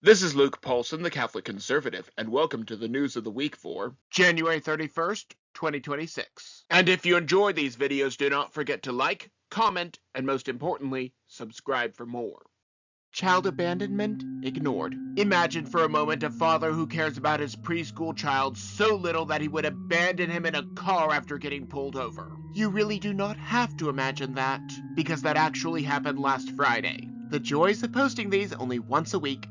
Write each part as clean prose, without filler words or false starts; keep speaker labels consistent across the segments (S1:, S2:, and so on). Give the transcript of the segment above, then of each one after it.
S1: This is Luke Paulson, the Catholic Conservative, and welcome to the news of the week for January 31st, 2026. And if you enjoy these videos, do not forget to like, comment, and most importantly, subscribe for more. Child abandonment ignored. Imagine for a moment a father who cares about his preschool child so little that he would abandon him in a car after getting pulled over. You really do not have to imagine that, because that actually happened last Friday. The joys of posting these only once a week.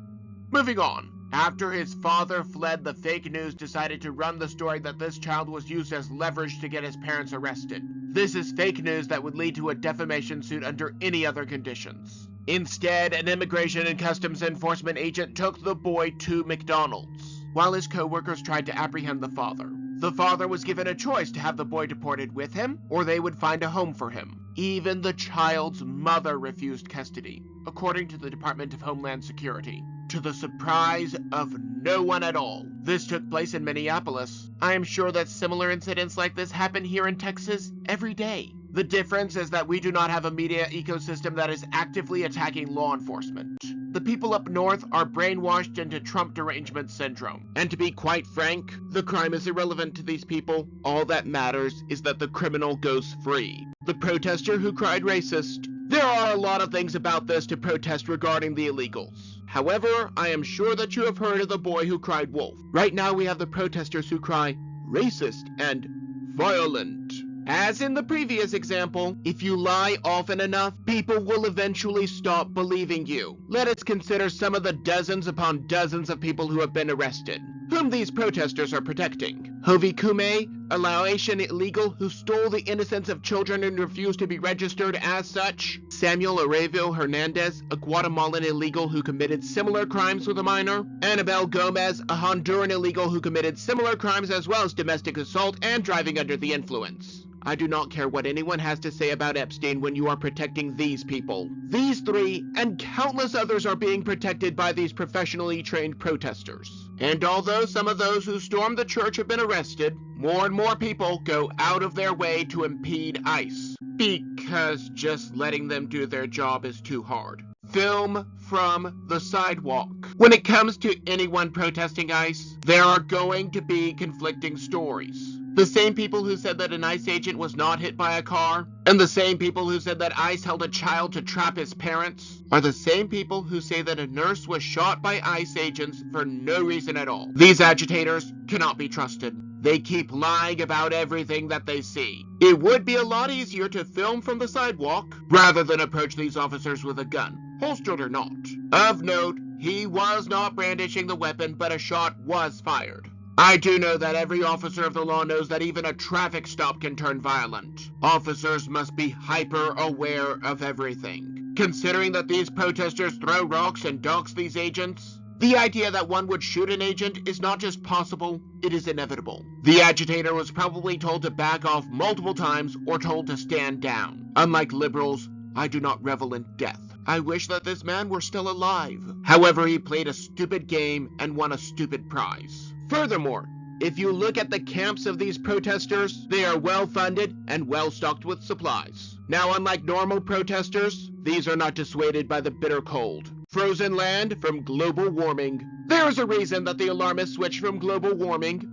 S1: Moving on. After his father fled, the fake news decided to run the story that this child was used as leverage to get his parents arrested. This is fake news that would lead to a defamation suit under any other conditions. Instead, an immigration and customs enforcement agent took the boy to McDonald's, while his co-workers tried to apprehend the father. The father was given a choice to have the boy deported with him, or they would find a home for him. Even the child's mother refused custody, according to the Department of Homeland Security, to the surprise of no one at all. This took place in Minneapolis. I am sure that similar incidents like this happen here in Texas every day. The difference is that we do not have a media ecosystem that is actively attacking law enforcement. The people up north are brainwashed into Trump derangement syndrome. And to be quite frank, the crime is irrelevant to these people. All that matters is that the criminal goes free. The protester who cried racist. There are a lot of things about this to protest regarding the illegals. However, I am sure that you have heard of the boy who cried wolf. Right now we have the protesters who cry racist and violent. As in the previous example, if you lie often enough, people will eventually stop believing you. Let us consider some of the dozens upon dozens of people who have been arrested, whom these protesters are protecting. Hovi Kume, a Laotian illegal who stole the innocence of children and refused to be registered as such. Samuel Arevio Hernandez, a Guatemalan illegal who committed similar crimes with a minor. Annabelle Gomez, a Honduran illegal who committed similar crimes as well as domestic assault and driving under the influence. I do not care what anyone has to say about Epstein when you are protecting these people. These three and countless others are being protected by these professionally trained protesters. And although some of those who stormed the church have been arrested, more and more people go out of their way to impede ICE, because just letting them do their job is too hard. Film from the sidewalk. When it comes to anyone protesting ICE, there are going to be conflicting stories. The same people who said that an ICE agent was not hit by a car, and the same people who said that ICE held a child to trap his parents, are the same people who say that a nurse was shot by ICE agents for no reason at all. These agitators cannot be trusted. They keep lying about everything that they see. It would be a lot easier to film from the sidewalk rather than approach these officers with a gun, holstered or not. Of note, he was not brandishing the weapon, but a shot was fired. I do know that every officer of the law knows that even a traffic stop can turn violent. Officers must be hyper aware of everything. Considering that these protesters throw rocks and dox these agents, the idea that one would shoot an agent is not just possible, it is inevitable. The agitator was probably told to back off multiple times or told to stand down. Unlike liberals, I do not revel in death. I wish that this man were still alive. However, he played a stupid game and won a stupid prize. Furthermore, if you look at the camps of these protesters, they are well-funded and well-stocked with supplies. Now, unlike normal protesters, these are not dissuaded by the bitter cold. Frozen land from global warming. There is a reason that the alarmists switched from global warming,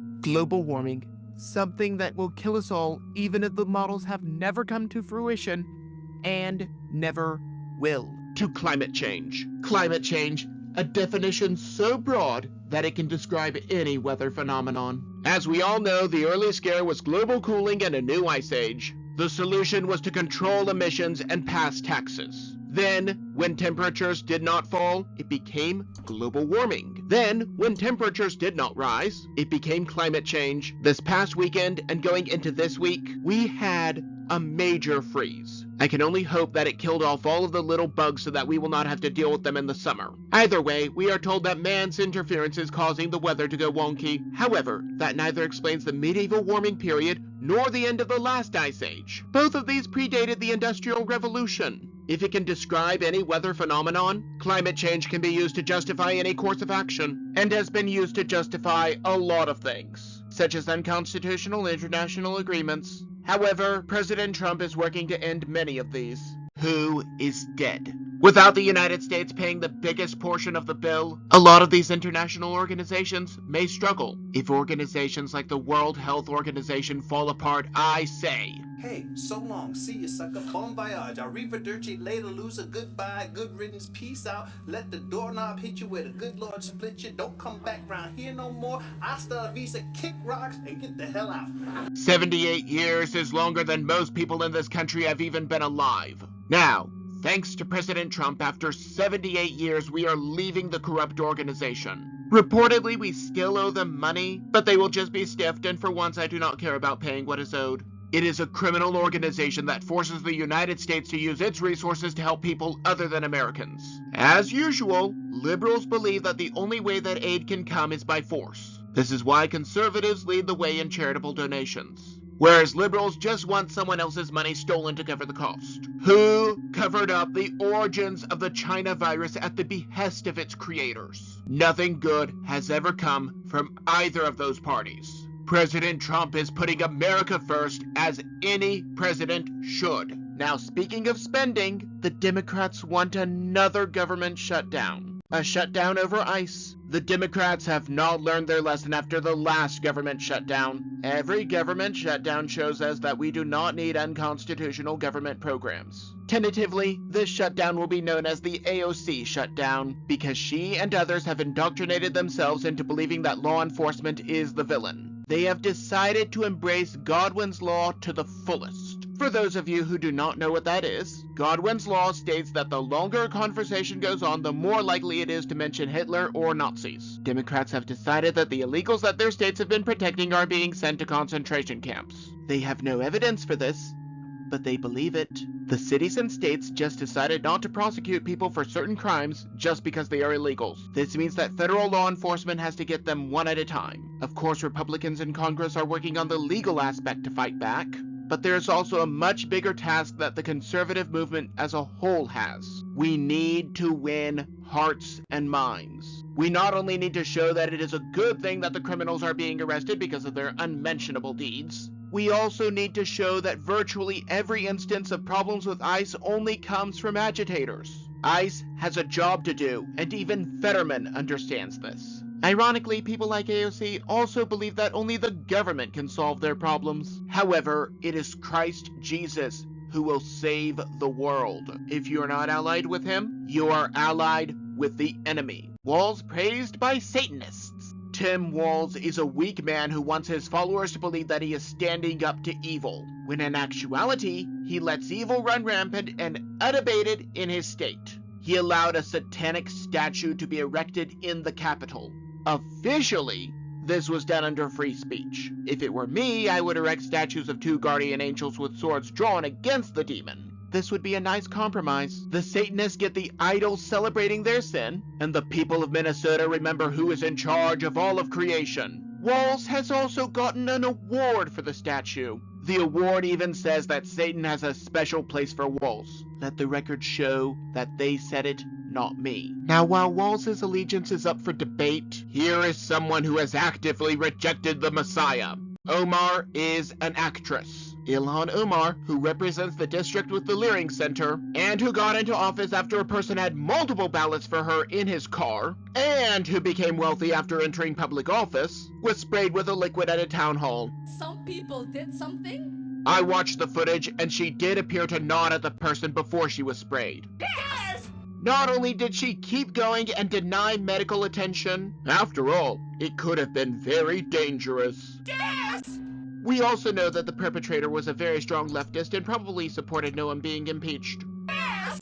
S1: something that will kill us all even if the models have never come to fruition, and never will, to climate change. Climate change, a definition so broad that it can describe any weather phenomenon. As we all know, the early scare was global cooling and a new ice age. The solution was to control emissions and pass taxes. Then, when temperatures did not fall, it became global warming. Then, when temperatures did not rise, it became climate change. This past weekend and going into this week, we had a major freeze. I can only hope that it killed off all of the little bugs so that we will not have to deal with them in the summer. Either way, we are told that man's interference is causing the weather to go wonky. However, that neither explains the medieval warming period nor the end of the last ice age. Both of these predated the Industrial Revolution. If it can describe any weather phenomenon, climate change can be used to justify any course of action, and has been used to justify a lot of things, such as unconstitutional international agreements. However, President Trump is working to end many of these. Who is dead? Without the United States paying the biggest portion of the bill, a lot of these international organizations may struggle. If organizations like the World Health Organization fall apart, I say,
S2: hey, so long, see you sucker, bon voyage, arrivederci, later loser, goodbye, good riddance, peace out, let the doorknob hit you where the good Lord split you, don't come back round here no more, hasta la vista, kick rocks, and get the hell out.
S1: 78 years is longer than most people in this country have even been alive. Now, thanks to President Trump, after 78 years, we are leaving the corrupt organization. Reportedly, we still owe them money, but they will just be stiffed, and for once I do not care about paying what is owed. It is a criminal organization that forces the United States to use its resources to help people other than Americans. As usual, liberals believe that the only way that aid can come is by force. This is why conservatives lead the way in charitable donations, whereas liberals just want someone else's money stolen to cover the cost. Who covered up the origins of the China virus at the behest of its creators? Nothing good has ever come from either of those parties. President Trump is putting America first, as any president should. Now, speaking of spending, the Democrats want another government shutdown. A shutdown over ICE. The Democrats have not learned their lesson after the last government shutdown. Every government shutdown shows us that we do not need unconstitutional government programs. Tentatively, this shutdown will be known as the AOC shutdown, because she and others have indoctrinated themselves into believing that law enforcement is the villain. They have decided to embrace Godwin's law to the fullest. For those of you who do not know what that is, Godwin's law states that the longer a conversation goes on, the more likely it is to mention Hitler or Nazis. Democrats have decided that the illegals that their states have been protecting are being sent to concentration camps. They have no evidence for this, but they believe it. The cities and states just decided not to prosecute people for certain crimes just because they are illegals. This means that federal law enforcement has to get them one at a time. Of course, Republicans in Congress are working on the legal aspect to fight back, but there's also a much bigger task that the conservative movement as a whole has. We need to win hearts and minds. We not only need to show that it is a good thing that the criminals are being arrested because of their unmentionable deeds, we also need to show that virtually every instance of problems with ICE only comes from agitators. ICE has a job to do, and even Fetterman understands this. Ironically, people like AOC also believe that only the government can solve their problems. However, it is Christ Jesus who will save the world. If you are not allied with him, you are allied with the enemy. Walz praised by satanists. Tim Walz is a weak man who wants his followers to believe that he is standing up to evil, when in actuality, he lets evil run rampant and unabated in his state. He allowed a satanic statue to be erected in the Capitol. Officially, this was done under free speech. If it were me, I would erect statues of two guardian angels with swords drawn against the demon. This would be a nice compromise. The Satanists get the idols celebrating their sin, and the people of Minnesota remember who is in charge of all of creation. Walz has also gotten an award for the statue. The award even says that Satan has a special place for Walz. Let the record show that they said it, not me. Now, while Walz's allegiance is up for debate, here is someone who has actively rejected the Messiah. Omar is an actress. Ilhan Omar, who represents the district with the Leering Center, and who got into office after a person had multiple ballots for her in his car, and who became wealthy after entering public office, was sprayed with a liquid at a town hall.
S3: Some people did something?
S1: I watched the footage, and she did appear to nod at the person before she was sprayed.
S3: Yes!
S1: Not only did she keep going and deny medical attention, after all, it could have been very dangerous.
S3: Yes!
S1: We also know that the perpetrator was a very strong leftist and probably supported no one being impeached.
S3: Yes!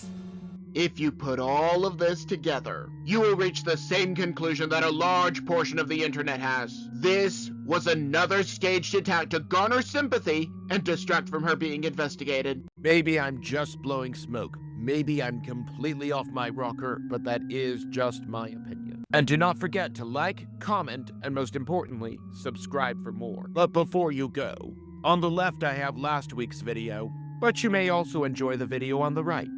S1: If you put all of this together, you will reach the same conclusion that a large portion of the internet has. This was another staged attack to garner sympathy and distract from her being investigated.
S4: Maybe I'm just blowing smoke. Maybe I'm completely off my rocker, but that is just my opinion. And do not forget to like, comment, and most importantly, subscribe for more. But before you go, on the left I have last week's video, but you may also enjoy the video on the right.